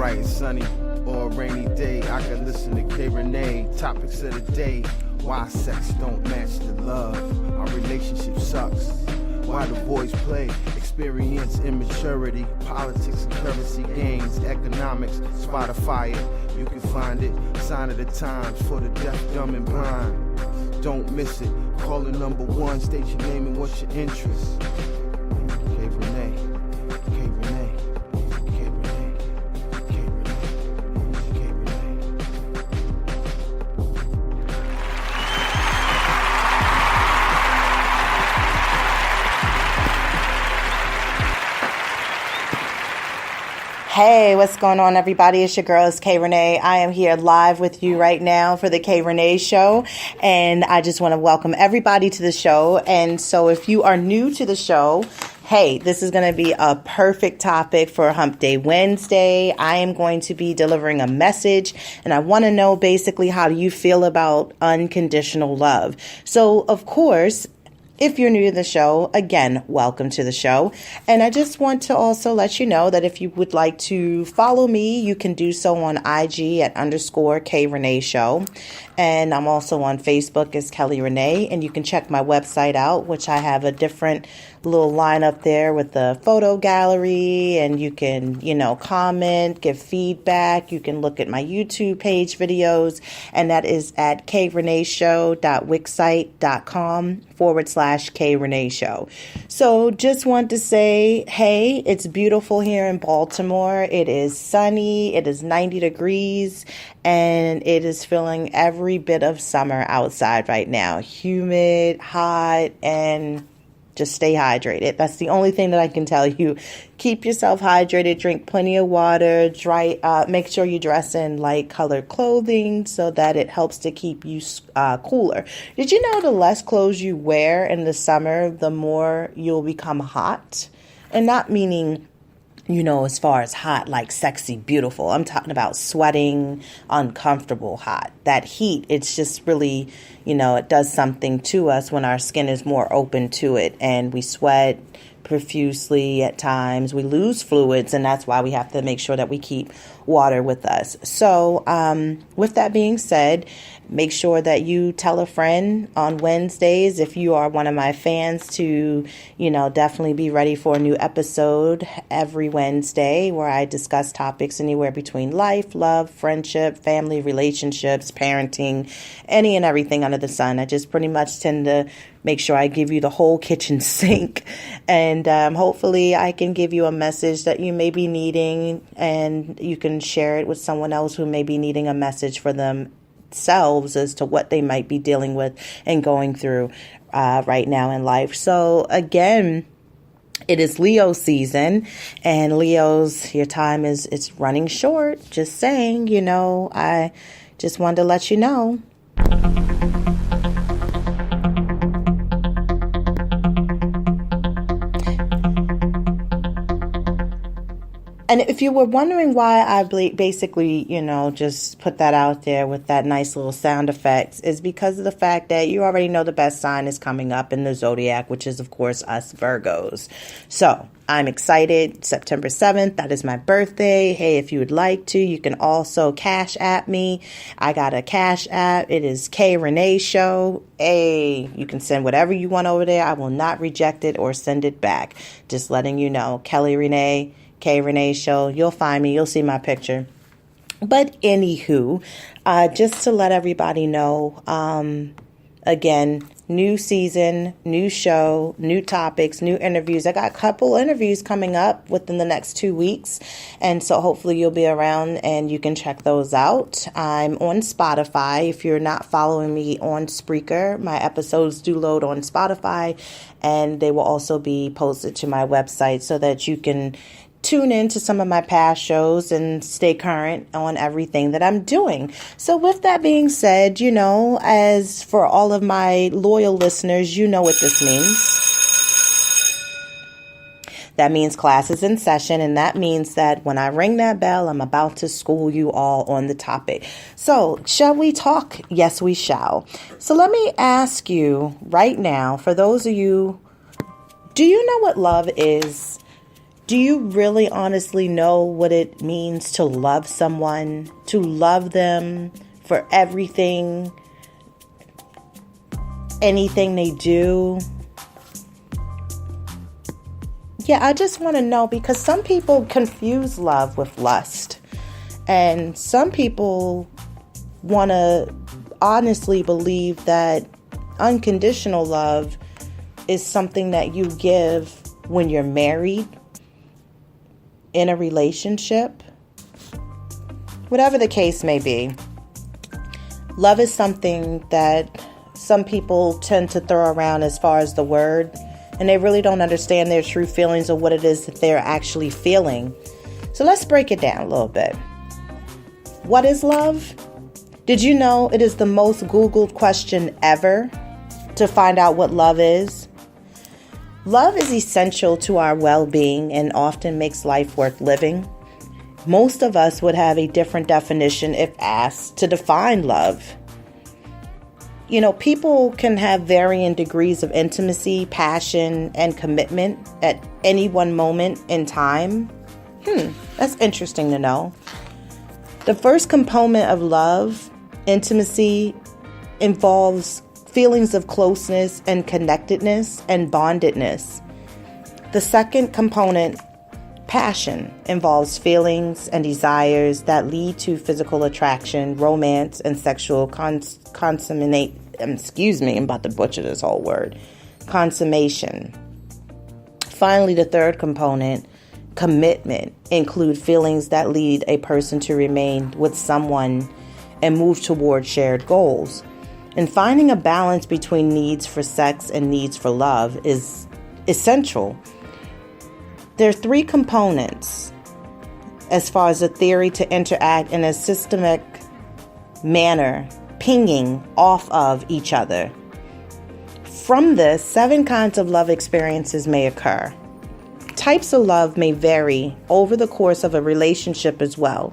bright and sunny or a rainy day, I can listen to K. Renee. Topics of the day: why sex don't match the love, our relationship sucks, why the boys play, experience immaturity, politics and currency gains, economics, Spotify it, you can find it, sign of the times for the deaf, dumb and blind. Don't miss it, call the number one, state your name and what's your interest. K. Renee, K. Renee, K. Renee, K. Renee, K. Renee. Hey, what's going on, everybody? It's your girl, it's K. Renee. I am here live with you right now for the K. Renee Show, and I just want to welcome everybody to the show. And so if you are new to the show, hey, this is going to be a perfect topic for Hump Day Wednesday. I am going to be delivering a message, and I want to know basically how do you feel about unconditional love. So, of course, if you're new to the show, again, welcome to the show. And I just want to also let you know that if you would like to follow me, you can do so on IG at _K Renee Show. And I'm also on Facebook as Kelly Renee. And you can check my website out, which I have a different little lineup there with the photo gallery. And you can, comment, give feedback. You can look at my YouTube page videos. And that is at kreneeshow.wixsite.com/K Renee Show. So just want to say, hey, it's beautiful here in Baltimore. It is sunny. It is 90 degrees. And it is feeling every bit of summer outside right now. Humid, hot, and just stay hydrated. That's the only thing that I can tell you. Keep yourself hydrated. Drink plenty of water. Make sure you dress in light colored clothing so that it helps to keep you cooler. Did you know the less clothes you wear in the summer, the more you'll become hot? And not meaning, as far as hot, like sexy, beautiful. I'm talking about sweating, uncomfortable hot. That heat, it's just really, it does something to us when our skin is more open to it and we sweat profusely at times. We lose fluids, and that's why we have to make sure that we keep water with us. So with that being said, make sure that you tell a friend on Wednesdays if you are one of my fans to, definitely be ready for a new episode every Wednesday where I discuss topics anywhere between life, love, friendship, family, relationships, parenting, any and everything under the sun. I just pretty much tend to make sure I give you the whole kitchen sink, and hopefully I can give you a message that you may be needing, and you can share it with someone else who may be needing a message for themselves as to what they might be dealing with and going through right now in life. So again, it is Leo season, and Leos, your time it's running short. Just saying, I just wanted to let you know. And if you were wondering why I basically, just put that out there with that nice little sound effects, is because of the fact that you already know the best sign is coming up in the zodiac, which is, of course, us Virgos. So I'm excited. September 7th, that is my birthday. Hey, if you would like to, you can also cash app me. I got a cash app. It is K Renee Show. Hey, you can send whatever you want over there. I will not reject it or send it back. Just letting you know. Kelly Renee, K Renee Show. You'll find me. You'll see my picture. But anywho, just to let everybody know, again, new season, new show, new topics, new interviews. I got a couple interviews coming up within the next 2 weeks. And so hopefully you'll be around and you can check those out. I'm on Spotify. If you're not following me on Spreaker, my episodes do load on Spotify, and they will also be posted to my website so that you can tune in to some of my past shows and stay current on everything that I'm doing. So with that being said, as for all of my loyal listeners, you know what this means. That means class is in session, and that means that when I ring that bell, I'm about to school you all on the topic. So shall we talk? Yes, we shall. So let me ask you right now, for those of you, do you know what love is? Do you really honestly know what it means to love someone, to love them for everything, anything they do? Yeah, I just want to know, because some people confuse love with lust. And some people want to honestly believe that unconditional love is something that you give when you're married, in a relationship, whatever the case may be. Love is something that some people tend to throw around as far as the word, and they really don't understand their true feelings or what it is that they're actually feeling. So let's break it down a little bit. What is love? Did you know it is the most Googled question ever to find out what love is? Love is essential to our well-being and often makes life worth living. Most of us would have a different definition if asked to define love. You know, people can have varying degrees of intimacy, passion, and commitment at any one moment in time. That's interesting to know. The first component of love, intimacy, involves feelings of closeness and connectedness and bondedness. The second component, passion, involves feelings and desires that lead to physical attraction, romance, and sexual consummation. I'm about to butcher this whole word. Consummation. Finally, the third component, commitment, include feelings that lead a person to remain with someone and move toward shared goals. And finding a balance between needs for sex and needs for love is essential. There are three components as far as the theory to interact in a systemic manner, pinging off of each other. From this, 7 kinds of love experiences may occur. Types of love may vary over the course of a relationship as well.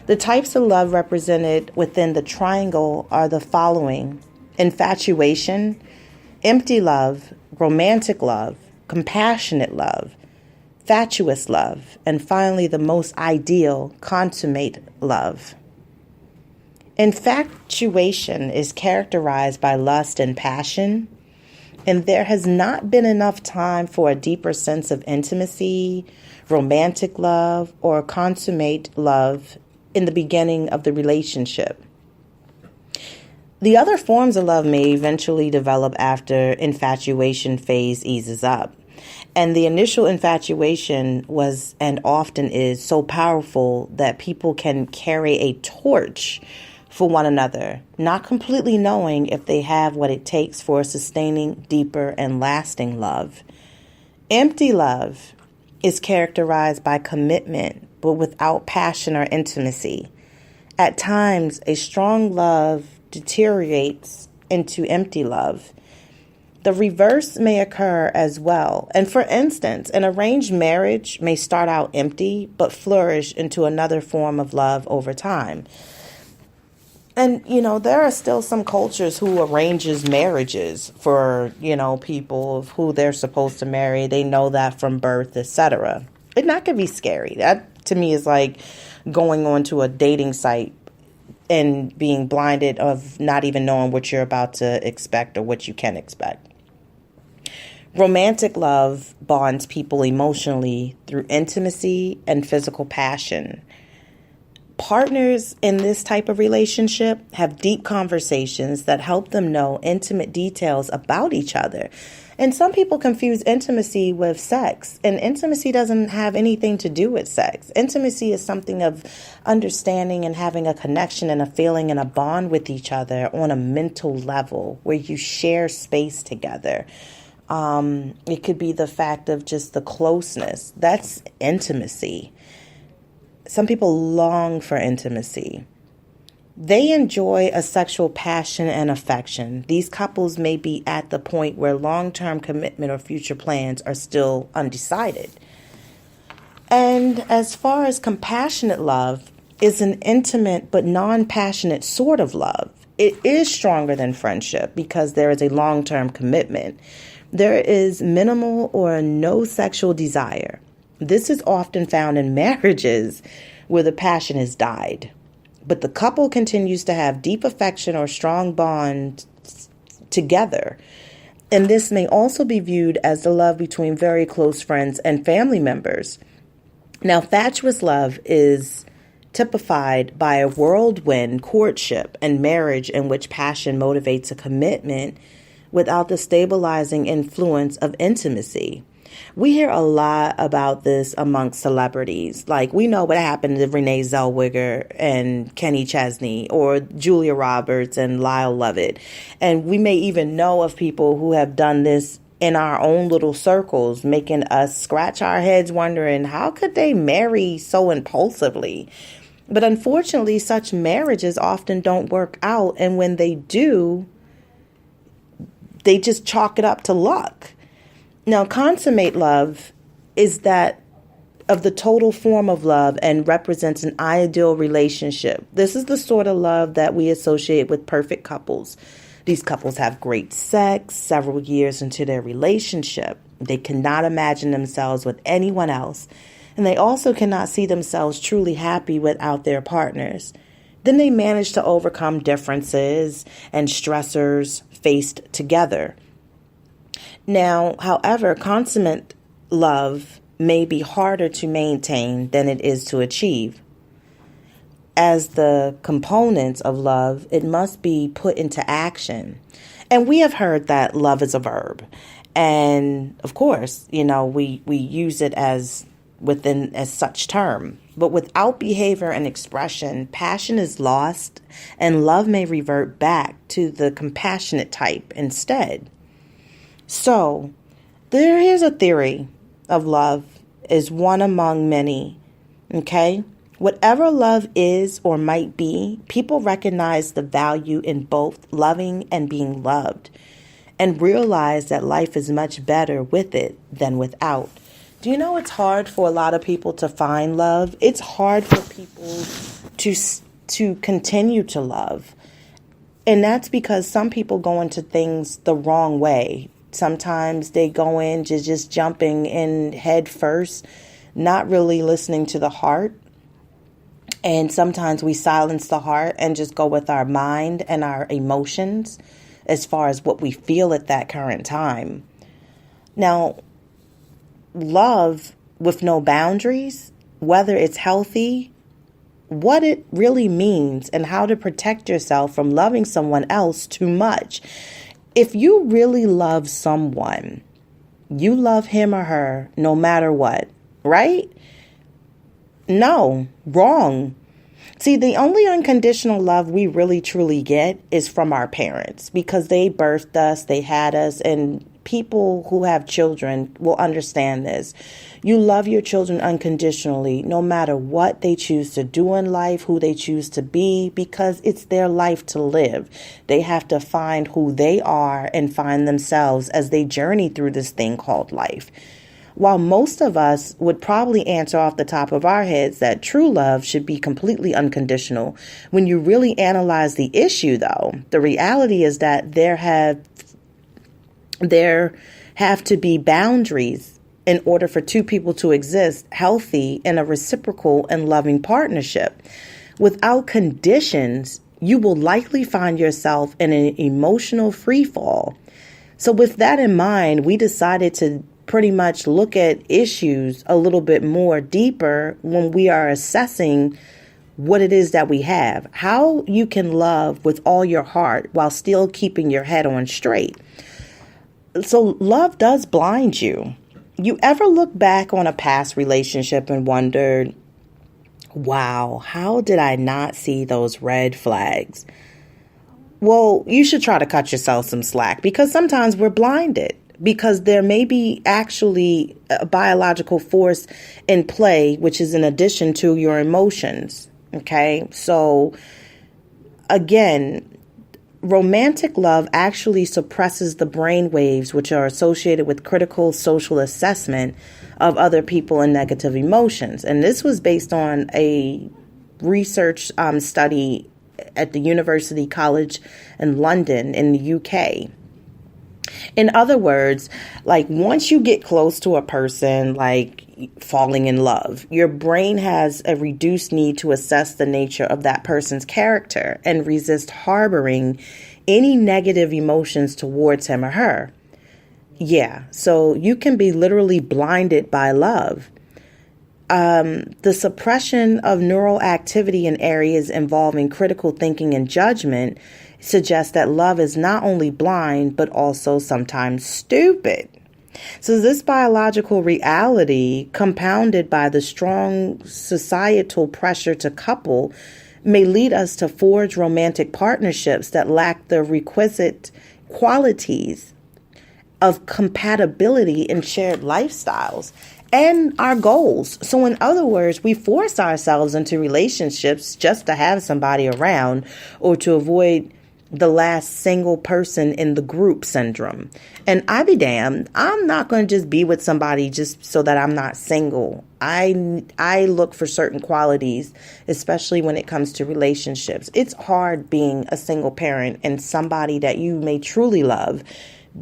The types of love represented within the triangle are the following: infatuation, empty love, romantic love, compassionate love, fatuous love, and finally the most ideal, consummate love. Infatuation is characterized by lust and passion, and there has not been enough time for a deeper sense of intimacy, romantic love, or consummate love in the beginning of the relationship. The other forms of love may eventually develop after infatuation phase eases up. And the initial infatuation was and often is so powerful that people can carry a torch for one another, not completely knowing if they have what it takes for a sustaining, deeper, and lasting love. Empty love is characterized by commitment, but without passion or intimacy. At times, a strong love deteriorates into empty love. The reverse may occur as well. And for instance, an arranged marriage may start out empty, but flourish into another form of love over time. And, there are still some cultures who arranges marriages for, people who they're supposed to marry. They know that from birth, etc. And that could be scary. That, to me, is like going onto a dating site and being blinded of not even knowing what you're about to expect or what you can expect. Romantic love bonds people emotionally through intimacy and physical passion. Partners in this type of relationship have deep conversations that help them know intimate details about each other. And some people confuse intimacy with sex, and intimacy doesn't have anything to do with sex. Intimacy is something of understanding and having a connection and a feeling and a bond with each other on a mental level where you share space together. It could be the fact of just the closeness. That's intimacy. Some people long for intimacy. They enjoy a sexual passion and affection. These couples may be at the point where long-term commitment or future plans are still undecided. And as far as compassionate love is an intimate but non-passionate sort of love. It is stronger than friendship because there is a long-term commitment. There is minimal or no sexual desire. This is often found in marriages where the passion has died, but the couple continues to have deep affection or strong bond together. And this may also be viewed as the love between very close friends and family members. Now, fatuous love is typified by a whirlwind courtship and marriage in which passion motivates a commitment without the stabilizing influence of intimacy. We hear a lot about this amongst celebrities. Like, we know what happened to Renee Zellweger and Kenny Chesney, or Julia Roberts and Lyle Lovett. And we may even know of people who have done this in our own little circles, making us scratch our heads wondering, how could they marry so impulsively? But unfortunately, such marriages often don't work out. And when they do, they just chalk it up to luck. Now, consummate love is that of the total form of love and represents an ideal relationship. This is the sort of love that we associate with perfect couples. These couples have great sex several years into their relationship. They cannot imagine themselves with anyone else, and they also cannot see themselves truly happy without their partners. Then they manage to overcome differences and stressors faced together. Now, however, consummate love may be harder to maintain than it is to achieve. As the components of love, it must be put into action. And we have heard that love is a verb. And of course, we use it as such term. But without behavior and expression, passion is lost and love may revert back to the compassionate type instead. So, here's a theory of love, is one among many, okay? Whatever love is or might be, people recognize the value in both loving and being loved and realize that life is much better with it than without. Do you know it's hard for a lot of people to find love? It's hard for people to continue to love. And that's because some people go into things the wrong way. Sometimes they go into just jumping in head first, not really listening to the heart. And sometimes we silence the heart and just go with our mind and our emotions as far as what we feel at that current time. Now, love with no boundaries, whether it's healthy, what it really means, and how to protect yourself from loving someone else too much. If you really love someone, you love him or her no matter what, right? No, wrong. See, the only unconditional love we really truly get is from our parents, because they birthed us, they had us, and people who have children will understand this. You love your children unconditionally, no matter what they choose to do in life, who they choose to be, because it's their life to live. They have to find who they are and find themselves as they journey through this thing called life. While most of us would probably answer off the top of our heads that true love should be completely unconditional, when you really analyze the issue, though, the reality is that there have to be boundaries in order for two people to exist healthy in a reciprocal and loving partnership. Without conditions, you will likely find yourself in an emotional freefall. So with that in mind, we decided to pretty much look at issues a little bit more deeper when we are assessing what it is that we have, how you can love with all your heart while still keeping your head on straight. So love does blind you. You ever look back on a past relationship and wondered, wow, how did I not see those red flags? Well, you should try to cut yourself some slack, because sometimes we're blinded, because there may be actually a biological force in play, which is in addition to your emotions. Okay, so again, romantic love actually suppresses the brain waves which are associated with critical social assessment of other people and negative emotions. And this was based on a research study at the University College in London in the UK. In other words, like once you get close to a person, like falling in love. Your brain has a reduced need to assess the nature of that person's character and resist harboring any negative emotions towards him or her. Yeah, so you can be literally blinded by love. The suppression of neural activity in areas involving critical thinking and judgment suggests that love is not only blind, but also sometimes stupid. So this biological reality, compounded by the strong societal pressure to couple, may lead us to forge romantic partnerships that lack the requisite qualities of compatibility in shared lifestyles and our goals. So in other words, we force ourselves into relationships just to have somebody around or to avoid the last single person in the group syndrome. And I be damned, I'm not going to just be with somebody just so that I'm not single. I look for certain qualities, especially when it comes to relationships. It's hard being a single parent and somebody that you may truly love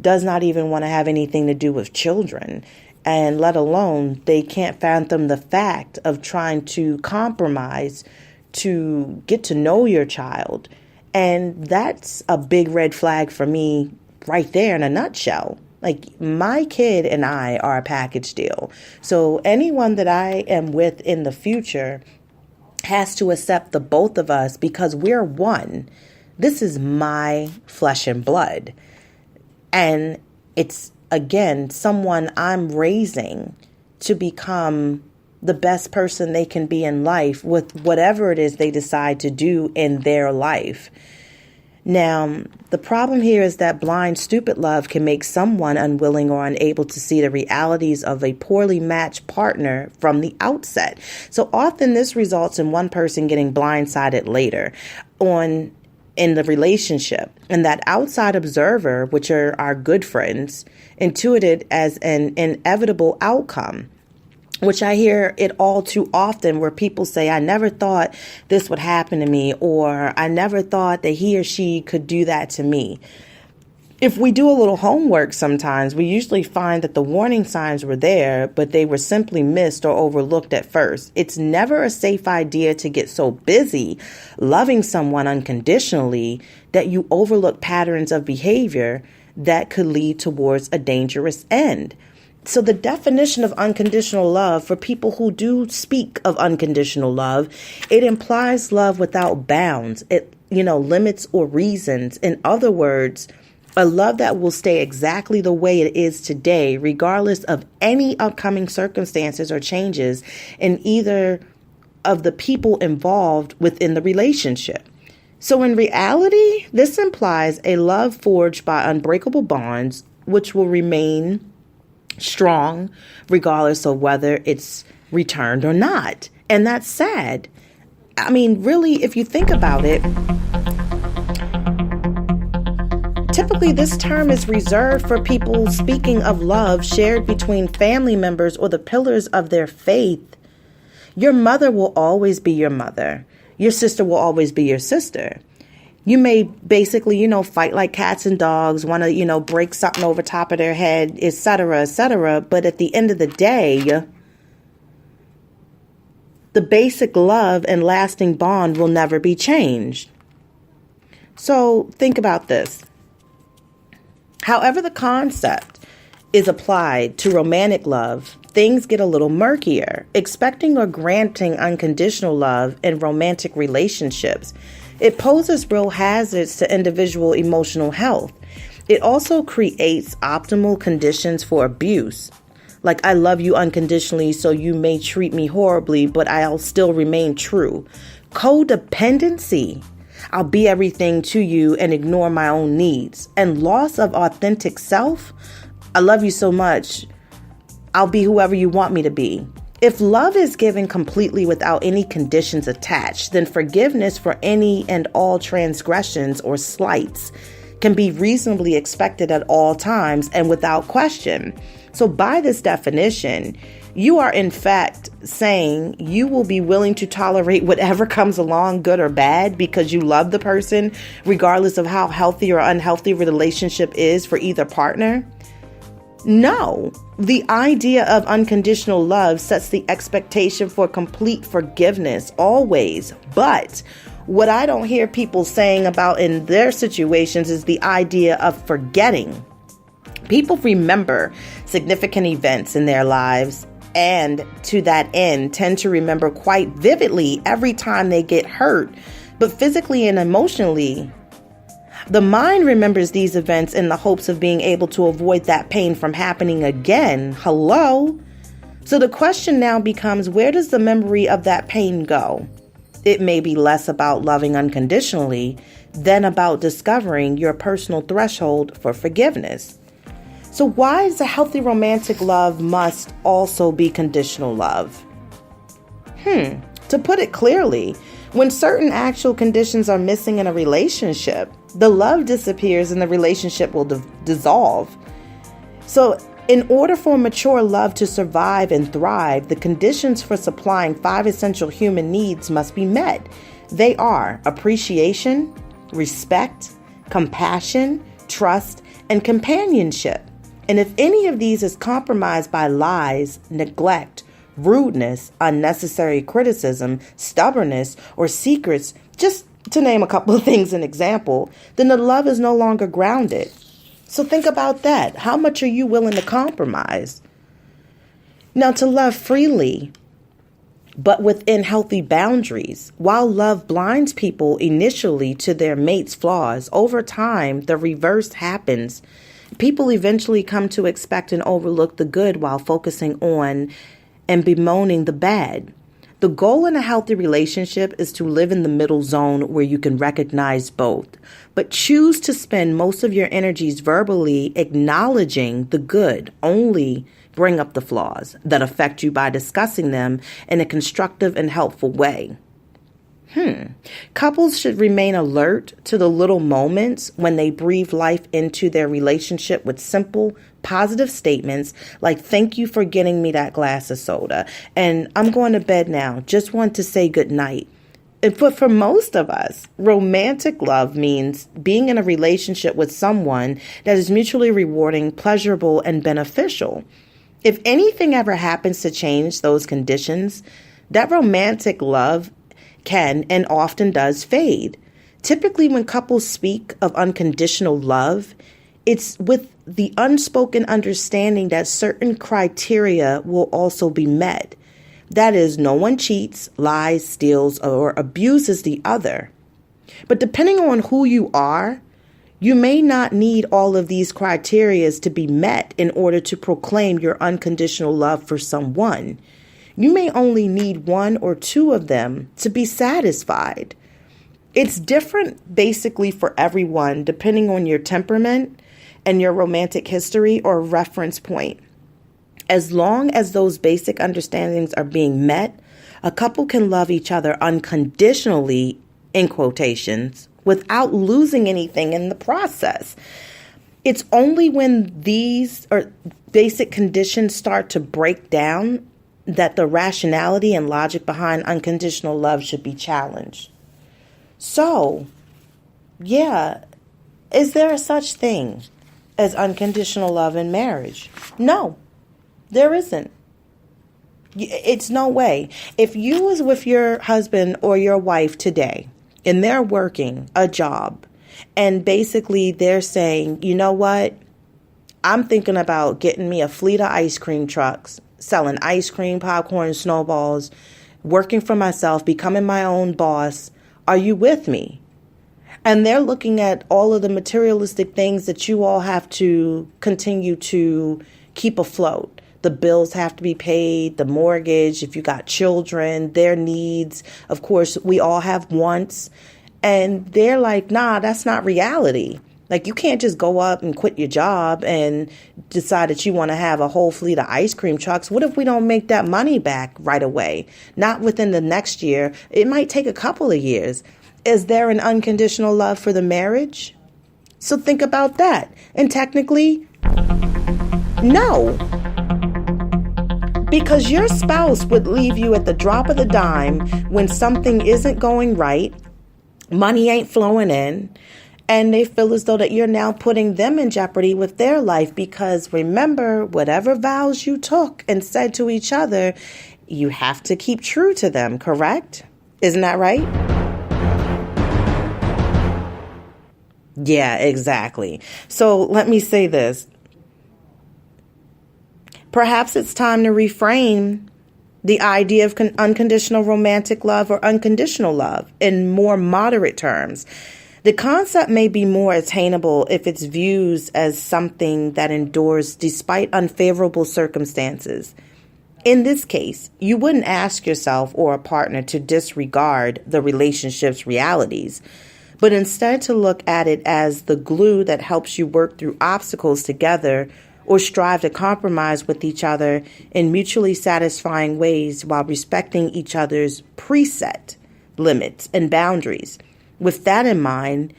does not even want to have anything to do with children. And let alone, they can't fathom the fact of trying to compromise to get to know your child. And that's a big red flag for me right there in a nutshell. Like, my kid and I are a package deal. So anyone that I am with in the future has to accept the both of us because we're one. This is my flesh and blood. And it's, again, someone I'm raising to become the best person they can be in life with whatever it is they decide to do in their life. Now, the problem here is that blind, stupid love can make someone unwilling or unable to see the realities of a poorly matched partner from the outset. So often this results in one person getting blindsided later in the relationship, and that outside observer, which are our good friends, intuit it as an inevitable outcome, which I hear it all too often where people say, I never thought this would happen to me, or I never thought that he or she could do that to me. If we do a little homework sometimes, we usually find that the warning signs were there, but they were simply missed or overlooked at first. It's never a safe idea to get so busy loving someone unconditionally that you overlook patterns of behavior that could lead towards a dangerous end. So the definition of unconditional love for people who do speak of unconditional love, it implies love without bounds, limits or reasons. In other words, a love that will stay exactly the way it is today, regardless of any upcoming circumstances or changes in either of the people involved within the relationship. So in reality, this implies a love forged by unbreakable bonds, which will remain strong regardless of whether it's returned or not. And that's sad. I mean, really, if you think about it, typically, this term is reserved for people speaking of love shared between family members or the pillars of their faith. Your mother will always be your mother. Your sister will always be your sister. You may basically, fight like cats and dogs, want to, break something over top of their head, et cetera, et cetera. But at the end of the day, the basic love and lasting bond will never be changed. So think about this. However the concept is applied to romantic love, things get a little murkier. Expecting or granting unconditional love in romantic relationships, it poses real hazards to individual emotional health. It also creates optimal conditions for abuse. Like, I love you unconditionally, so you may treat me horribly, but I'll still remain true. Codependency. I'll be everything to you and ignore my own needs. And loss of authentic self. I love you so much. I'll be whoever you want me to be. If love is given completely without any conditions attached, then forgiveness for any and all transgressions or slights can be reasonably expected at all times and without question. So by this definition, you are in fact saying you will be willing to tolerate whatever comes along, good or bad, because you love the person, regardless of how healthy or unhealthy the relationship is for either partner. No, the idea of unconditional love sets the expectation for complete forgiveness always. But what I don't hear people saying about in their situations is the idea of forgetting. People remember significant events in their lives and to that end tend to remember quite vividly every time they get hurt, but physically and emotionally. The mind remembers these events in the hopes of being able to avoid that pain from happening again. Hello? So the question now becomes, where does the memory of that pain go? It may be less about loving unconditionally than about discovering your personal threshold for forgiveness. So why is a healthy romantic love must also be conditional love? To put it clearly, when certain actual conditions are missing in a relationship, the love disappears and the relationship will dissolve. So in order for mature love to survive and thrive, the conditions for supplying 5 essential human needs must be met. They are appreciation, respect, compassion, trust, and companionship. And if any of these is compromised by lies, neglect, rudeness, unnecessary criticism, stubbornness, or secrets, just to name a couple of things an example, then the love is no longer grounded. So think about that. How much are you willing to compromise? Now, to love freely, but within healthy boundaries. While love blinds people initially to their mate's flaws, over time, the reverse happens. People eventually come to expect and overlook the good while focusing on and bemoaning the bad. The goal in a healthy relationship is to live in the middle zone where you can recognize both, but choose to spend most of your energies verbally acknowledging the good. Only bring up the flaws that affect you by discussing them in a constructive and helpful way. Couples should remain alert to the little moments when they breathe life into their relationship with simple, positive statements like, "Thank you for getting me that glass of soda," and "I'm going to bed now. Just want to say good night." And for most of us, romantic love means being in a relationship with someone that is mutually rewarding, pleasurable, and beneficial. If anything ever happens to change those conditions, that romantic love can and often does fade. Typically, when couples speak of unconditional love, it's with the unspoken understanding that certain criteria will also be met. That is, no one cheats, lies, steals, or abuses the other. But depending on who you are, you may not need all of these criteria to be met in order to proclaim your unconditional love for someone. You may only need 1 or 2 of them to be satisfied. It's different basically for everyone, depending on your temperament and your romantic history or reference point. As long as those basic understandings are being met, a couple can love each other unconditionally, in quotations, without losing anything in the process. It's only when these or basic conditions start to break down that the rationality and logic behind unconditional love should be challenged. So, is there a such thing as unconditional love in marriage? No, there isn't. It's no way. If you was with your husband or your wife today and they're working a job and basically they're saying, "You know what? I'm thinking about getting me a fleet of ice cream trucks, selling ice cream, popcorn, snowballs, working for myself, becoming my own boss. Are you with me?" And they're looking at all of the materialistic things that you all have to continue to keep afloat. The bills have to be paid, the mortgage, if you got children, their needs. Of course, we all have wants. And they're like, nah, that's not reality. Like, you can't just go up and quit your job and decide that you want to have a whole fleet of ice cream trucks. What if we don't make that money back right away? Not within the next year. It might take a couple of years. Is there an unconditional love for the marriage? So think about that. And technically, no. Because your spouse would leave you at the drop of the dime when something isn't going right, money ain't flowing in, And they feel as though that you're now putting them in jeopardy with their life, because remember, whatever vows you took and said to each other, you have to keep true to them, correct? Isn't that right? Yeah, exactly. So let me say this. Perhaps it's time to reframe the idea of unconditional romantic love or unconditional love in more moderate terms. The concept may be more attainable if it's viewed as something that endures despite unfavorable circumstances. In this case, you wouldn't ask yourself or a partner to disregard the relationship's realities, but instead to look at it as the glue that helps you work through obstacles together or strive to compromise with each other in mutually satisfying ways while respecting each other's preset limits and boundaries. With that in mind,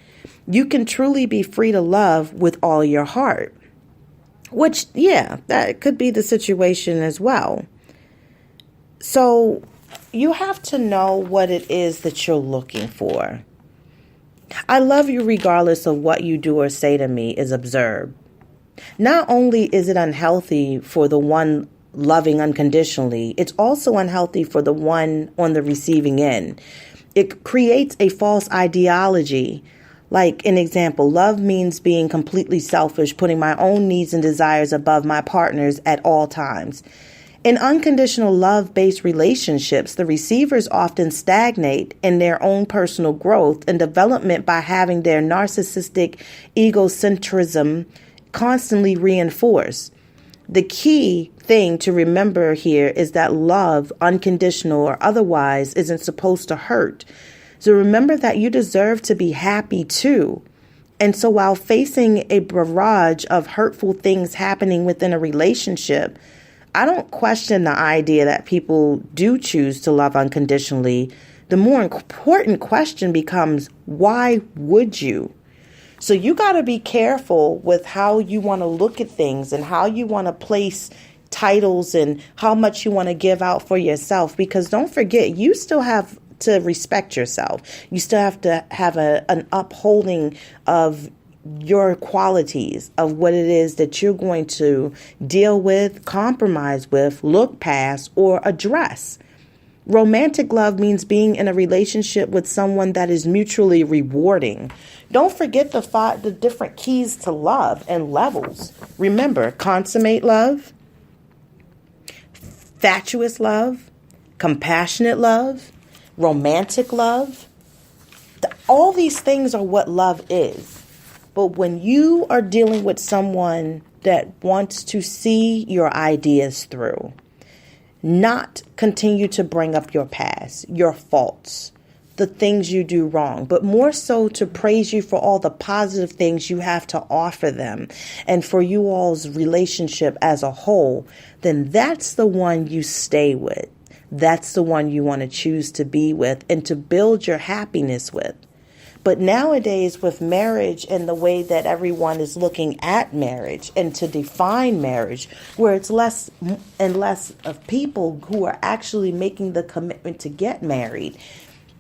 you can truly be free to love with all your heart. Which, yeah, that could be the situation as well. So you have to know what it is that you're looking for. I love you regardless of what you do or say to me is absurd. Not only is it unhealthy for the one loving unconditionally, it's also unhealthy for the one on the receiving end. It creates a false ideology. Like an example, love means being completely selfish, putting my own needs and desires above my partner's at all times. In unconditional love-based relationships, the receivers often stagnate in their own personal growth and development by having their narcissistic egocentrism constantly reinforced. The key thing to remember here is that love, unconditional or otherwise, isn't supposed to hurt. So remember that you deserve to be happy too. And so while facing a barrage of hurtful things happening within a relationship, I don't question the idea that people do choose to love unconditionally. The more important question becomes, why would you? So you got to be careful with how you want to look at things and how you want to place titles and how much you want to give out for yourself. Because don't forget, you still have to respect yourself. You still have to have an upholding of your qualities, of what it is that you're going to deal with, compromise with, look past, or address. Romantic love means being in a relationship with someone that is mutually rewarding. Don't forget the different keys to love and levels. Remember, consummate love, fatuous love, compassionate love, romantic love. All these things are what love is. But when you are dealing with someone that wants to see your ideas through, not continue to bring up your past, your faults, the things you do wrong, but more so to praise you for all the positive things you have to offer them and for you all's relationship as a whole, then that's the one you stay with. That's the one you want to choose to be with and to build your happiness with. But nowadays, with marriage and the way that everyone is looking at marriage and to define marriage, where it's less and less of people who are actually making the commitment to get married,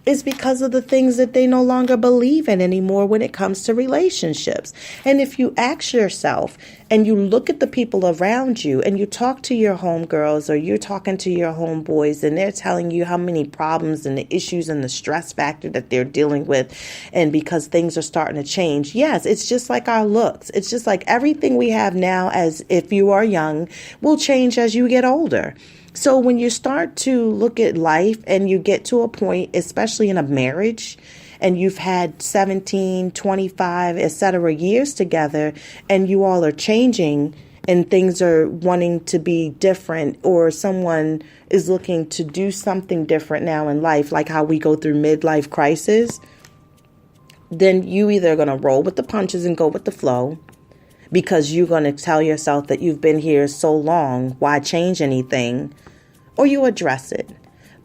is because of the things that they no longer believe in anymore when it comes to relationships. And if you ask yourself and you look at the people around you and you talk to your homegirls or you're talking to your homeboys and they're telling you how many problems and the issues and the stress factor that they're dealing with, and because things are starting to change. Yes, it's just like our looks. It's just like everything we have now, as if you are young, will change as you get older. So when you start to look at life and you get to a point, especially in a marriage, and you've had 17, 25, etc. years together, and you all are changing and things are wanting to be different, or someone is looking to do something different now in life, like how we go through midlife crisis, then you either are going to roll with the punches and go with the flow, because you're going to tell yourself that you've been here so long, why change anything? Or you address it.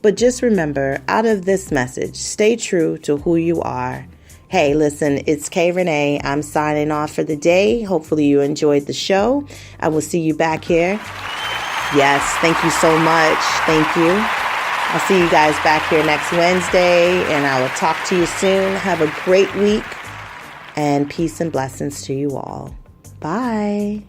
But just remember, out of this message, stay true to who you are. Hey, listen, it's K Renee. I'm signing off for the day. Hopefully you enjoyed the show. I will see you back here. Yes, thank you so much. Thank you. I'll see you guys back here next Wednesday, and I will talk to you soon. Have a great week. And peace and blessings to you all. Bye.